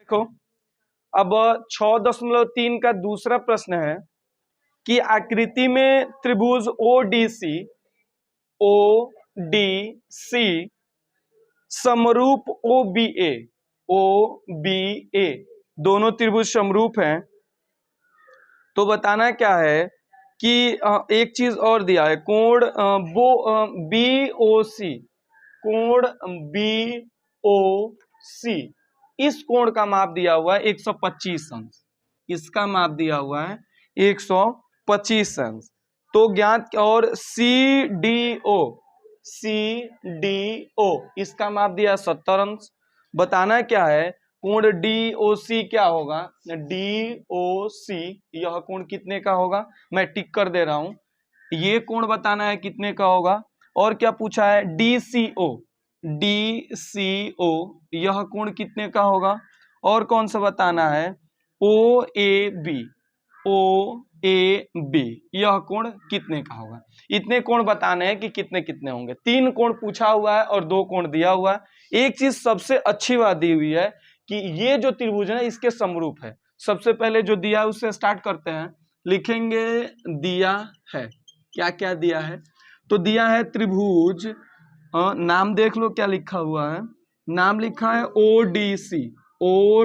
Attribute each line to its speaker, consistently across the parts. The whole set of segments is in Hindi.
Speaker 1: देखो अब 6.3 का दूसरा प्रश्न है कि आकृति में त्रिभुज ओ डी सी समरूप ओ बी ए दोनों त्रिभुज समरूप हैं। तो बताना क्या है कि एक चीज और दिया है, कोण बी ओ सी, कोण बी ओ सी, इस कोण का माप दिया हुआ है 125 अंश, इसका माप दिया हुआ है 125 अंश। तो ज्ञात, और सी डी ओ इसका माप दिया 70 अंश। बताना क्या है, कोण डी ओ सी क्या होगा, डी ओ सी यह कोण कितने का होगा, मैं टिक कर दे रहा हूं, ये कोण बताना है कितने का होगा। और क्या पूछा है, डी सी ओ यह कोण कितने का होगा। और कौन सा बताना है, ओ ए बी यह कोण कितने का होगा। इतने कोण बताने हैं कि कितने कितने होंगे। 3 कोण पूछा हुआ है और 2 कोण दिया हुआ है। एक चीज सबसे अच्छी बात दी हुई है कि ये जो त्रिभुज है इसके समरूप है। सबसे पहले जो दिया है उससे स्टार्ट करते हैं, लिखेंगे दिया है, क्या क्या दिया है, तो दिया है त्रिभुज, नाम देख लो क्या लिखा हुआ है, नाम लिखा है ओ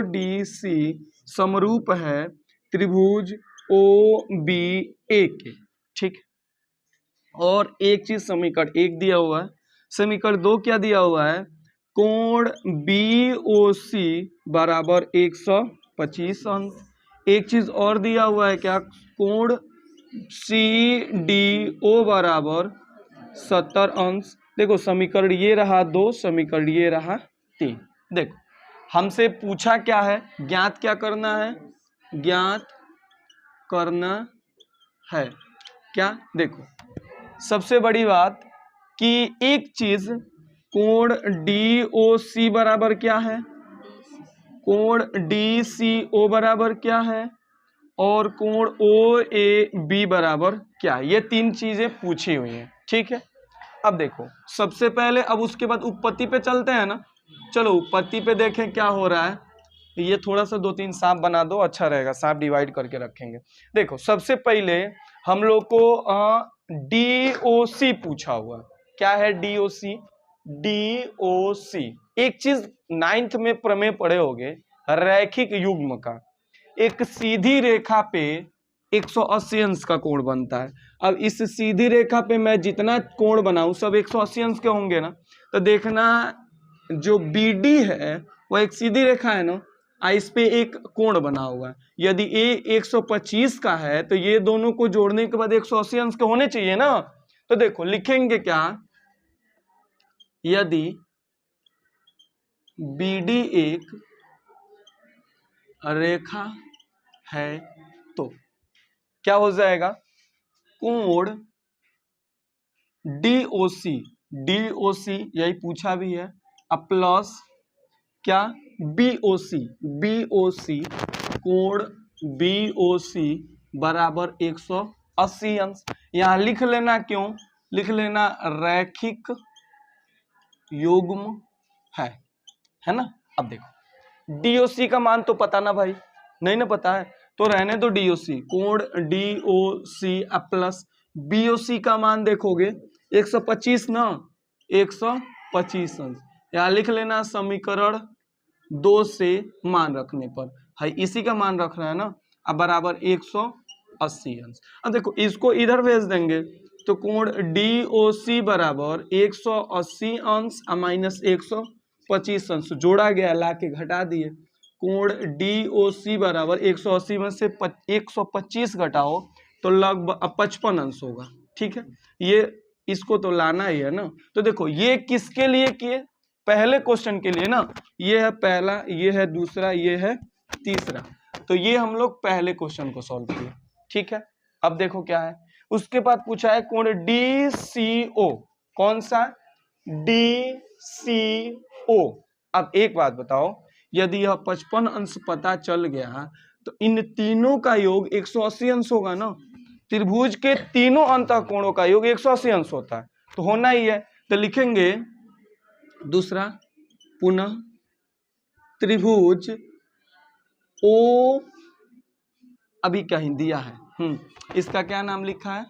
Speaker 1: डी सी समरूप है त्रिभुज ओ बी ए के, ठीक। और एक चीज समीकरण 1 दिया हुआ है, समीकरण 2 क्या दिया हुआ है, कोण बी ओ सी बराबर 125 अंश। एक चीज और दिया हुआ है क्या, कोण सी डी ओ बराबर 70 अंश। देखो समीकरण ये रहा 2, समीकरण ये रहा 3। देखो हमसे पूछा क्या है, ज्ञात क्या करना है, ज्ञात करना है क्या। देखो सबसे बड़ी बात कि एक चीज, कोण डी ओ सी बराबर क्या है, कोण डी सी ओ बराबर क्या है, और कोण ओ ए बी बराबर क्या है, ये 3 चीजें पूछी हुई हैं, ठीक है। अब देखो सबसे पहले, अब उसके बाद उत्पत्ति पे चलते हैं ना, चलो उत्पत्ति पे देखें क्या हो रहा है। ये थोड़ा सा 2-3 सांप बना दो, अच्छा रहेगा, सांप डिवाइड करके रखेंगे। देखो सबसे पहले हम लोग को डी ओ सी पूछा हुआ, क्या है डी ओ सी। एक चीज 9th में प्रमेय पढ़े होगे, रैखिक युग्म का, एक सीधी रेखा पे 180 अंश का कोण बनता है। अब इस सीधी रेखा पे मैं जितना कोण बनाऊं सब 180 अंश के होंगे ना, तो देखना जो बी डी है वो एक सीधी रेखा है ना, इस पे एक कोण बना हुआ है। यदि ए 125 का है तो ये दोनों को जोड़ने के बाद 180 अंश के होने चाहिए ना। तो देखो लिखेंगे क्या, यदि BD एक रेखा है तो क्या हो जाएगा, कोण DOC यही पूछा भी है, अब प्लस क्या BOC कोण BOC बराबर 180 अंश। यहां लिख लेना, क्यों लिख लेना, रैखिक युग्म है ना। अब देखो DOC का मान तो पता ना भाई, नहीं ना पता है, तो रहने दो DOC, कोण DOC प्लस BOC का मान देखोगे 125 ना, 125 अंश। यहाँ लिख लेना समीकरण 2 से मान रखने पर, है इसी का मान रख रहा है ना, अब बराबर 180 अंश। अब देखो इसको इधर भेज देंगे तो कोण DOC बराबर 180 अंश माइनस 125 अंश जोड़ा गया, ला के घटा दिए, कोण DOC बराबर 180 में से 125 घटाओ तो लगभग 55 अंश होगा, ठीक है। ये इसको तो लाना ही है ना। तो देखो ये किसके लिए किए, पहले क्वेश्चन के लिए ना, ये है पहला, ये है दूसरा, ये है तीसरा, तो ये हम लोग पहले क्वेश्चन को सॉल्व किए, ठीक है। अब देखो क्या है, उसके बाद पूछा है कोण DCO, कौन सा DCO। अब एक बात बताओ, यदि यह 55 अंश पता चल गया तो इन तीनों का योग 180 अंश होगा ना, त्रिभुज के तीनों अंतःकोणों का योग 180 अंश होता है, तो होना ही है। तो लिखेंगे दूसरा, पुनः त्रिभुज ओ अभी कहीं दिया है, इसका क्या नाम लिखा है,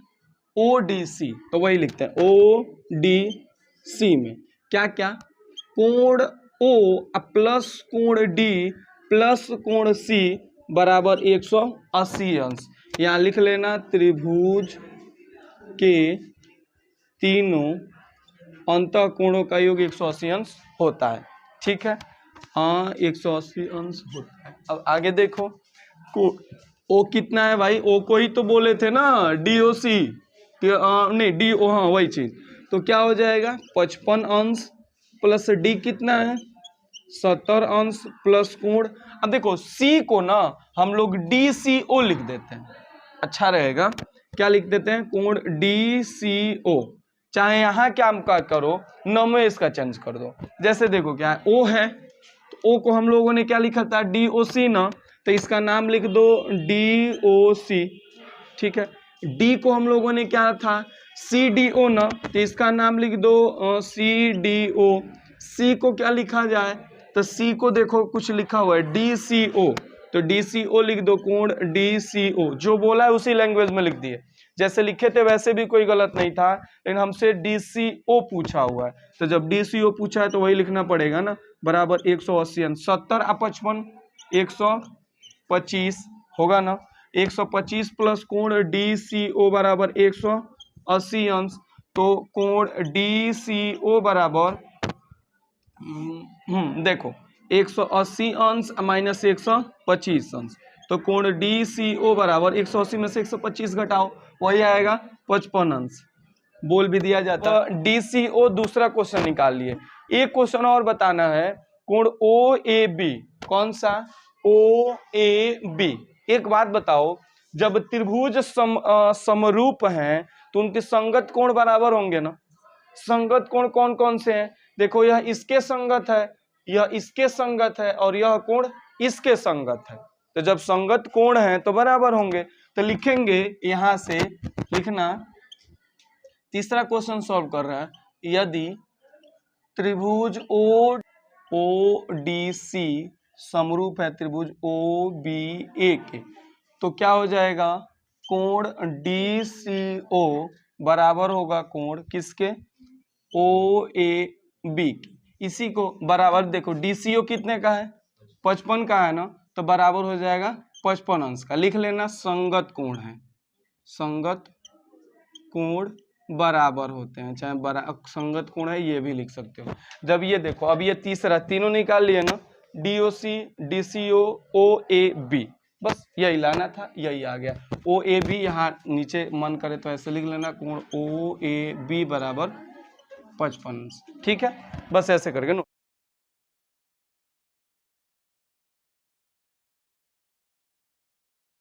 Speaker 1: ODC, तो वही लिखते हैं ODC में क्या क्या, कोण O प्लस कोण D प्लस कोण C बराबर 180 अंश। यहाँ लिख लेना त्रिभुज के तीनों अंतःकोणों का योग 180 अंश होता है। ठीक है, हाँ 180 अंश होता है। अब आगे देखो, ओ कितना है भाई, ओ को ही तो बोले थे ना DOC, नहीं DO, हाँ वही चीज, तो क्या हो जाएगा 55 अंश प्लस D कितना है 70 अंश प्लस कोण। अब देखो C को ना हम लोग DCO लिख देते हैं, अच्छा रहेगा, क्या लिख देते हैं, कोण DCO, चाहे यहाँ क्या का करो न में इसका चेंज कर दो। जैसे देखो क्या है, O है तो O को हम लोगों ने क्या लिखा था DOC ना, तो इसका नाम लिख दो DOC। ठीक है, D को हम लोगों ने क्या था CDO ना, तो इसका नाम लिख दो CDO। C को क्या लिखा जाए, तो C को देखो कुछ लिखा हुआ है DCO, तो DCO लिख दो, कोण DCO, जो बोला है उसी लैंग्वेज में लिख दिए, जैसे लिखे थे वैसे भी कोई गलत नहीं था, लेकिन हमसे DCO पूछा हुआ है, तो जब DCO पूछा है तो वही लिखना पड़ेगा ना, बराबर 180 अंश, 70 और 55 125 होगा ना, 125 प्लस कोण DCO बराबर 180 अंश, तो कोण DCO बराबर देखो 180 अंश माइनस 125 अंश, तो कोण DCO बराबर 180 में से 125 घटाओ, वही आएगा 55 अंश, बोल भी दिया जाता है। DCO दूसरा क्वेश्चन निकाल लिए। एक क्वेश्चन और बताना है, कोण OAB, कौन सा OAB। एक बात बताओ, जब त्रिभुज समरूप हैं तो उनके संगत कोण बराबर होंगे ना। संगत कोण कौन कौन से हैं, देखो यह इसके संगत है, यह इसके संगत है, और यह कोण इसके संगत है, तो जब संगत कोण है तो बराबर होंगे। तो लिखेंगे यहां से लिखना, तीसरा क्वेश्चन सॉल्व कर रहा है, यदि त्रिभुज ODC समरूप है त्रिभुज OBA के, तो क्या हो जाएगा, कोण DCO बराबर होगा कोण किसके, OAB। इसी को बराबर देखो DCO कितने का है 55 का है ना, तो बराबर हो जाएगा 55 अंश का, लिख लेना संगत कोण है, संगत कोण बराबर होते हैं, चाहे संगत कोण है ये भी लिख सकते हो। जब ये देखो अब ये तीसरा तीनों निकाल लिए ना, DOC DCO OAB, बस यही लाना था, यही आ गया OAB। यहाँ नीचे मन करे तो ऐसे लिख लेना, कोण OAB बराबर 55। ठीक है, बस ऐसे करके